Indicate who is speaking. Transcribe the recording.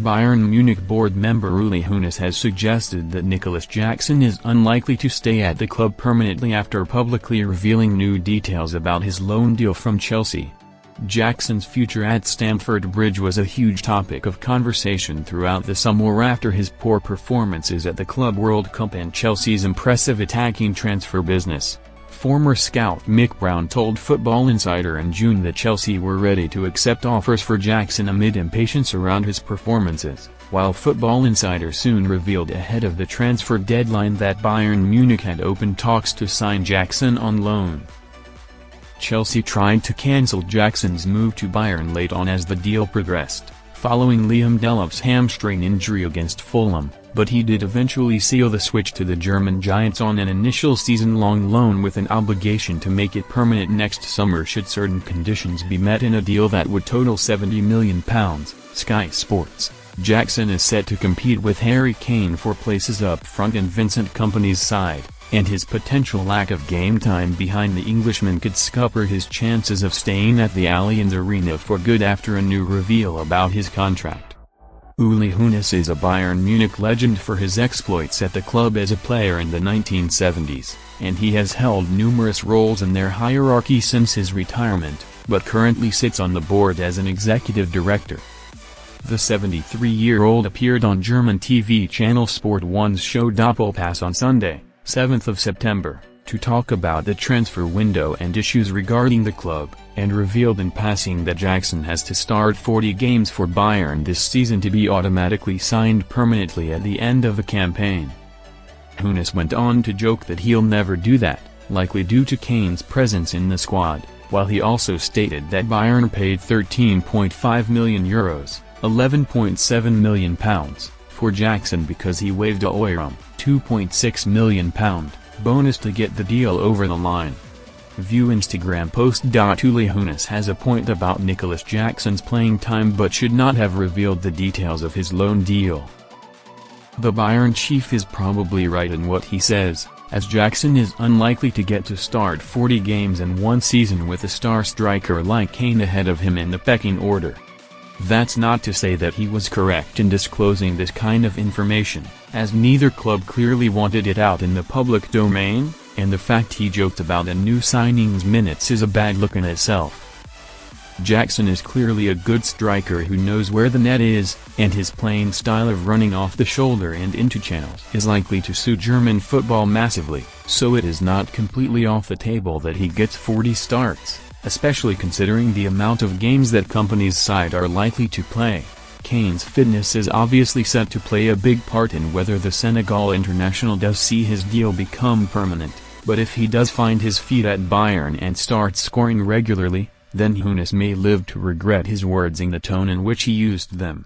Speaker 1: Bayern Munich board member Uli Hoeness has suggested that Nicolas Jackson is unlikely to stay at the club permanently after publicly revealing new details about his loan deal from Chelsea. Jackson's future at Stamford Bridge was a huge topic of conversation throughout the summer after his poor performances at the Club World Cup and Chelsea's impressive attacking transfer business. Former scout Mick Brown told Football Insider in June that Chelsea were ready to accept offers for Jackson amid impatience around his performances, while Football Insider soon revealed ahead of the transfer deadline that Bayern Munich had opened talks to sign Jackson on loan. Chelsea tried to cancel Jackson's move to Bayern late on as the deal progressed, following Liam Delap's hamstring injury against Fulham, but he did eventually seal the switch to the German Giants on an initial season-long loan with an obligation to make it permanent next summer should certain conditions be met in a deal that would total £70 million. Sky Sports. Jackson is set to compete with Harry Kane for places up front in Vincent Kompany's side, and his potential lack of game time behind the Englishman could scupper his chances of staying at the Allianz Arena for good after a new reveal about his contract. Uli Hoeness is a Bayern Munich legend for his exploits at the club as a player in the 1970s, and he has held numerous roles in their hierarchy since his retirement, but currently sits on the board as an executive director. The 73-year-old appeared on German TV channel Sport 1's show Doppelpass on Sunday, 7th of September, to talk about the transfer window and issues regarding the club, and revealed in passing that Jackson has to start 40 games for Bayern this season to be automatically signed permanently at the end of the campaign. Hoeness went on to joke that he'll never do that, likely due to Kane's presence in the squad, while he also stated that Bayern paid €13.5 million, £11.7 million, for Jackson because he waived a €2.6 million bonus to get the deal over the line. View Instagram post. Uli Hoeness has a point about Nicolas Jackson's playing time but should not have revealed the details of his loan deal. The Bayern chief is probably right in what he says, as Jackson is unlikely to get to start 40 games in one season with a star striker like Kane ahead of him in the pecking order. That's not to say that he was correct in disclosing this kind of information, as neither club clearly wanted it out in the public domain, and the fact he joked about a new signing's minutes is a bad look in itself. Jackson is clearly a good striker who knows where the net is, and his playing style of running off the shoulder and into channels is likely to suit German football massively, so it is not completely off the table that he gets 40 starts, especially considering the amount of games that Kompany's side are likely to play. Kane's fitness is obviously set to play a big part in whether the Senegal international does see his deal become permanent, but if he does find his feet at Bayern and starts scoring regularly, then Hoeness may live to regret his words and the tone in which he used them.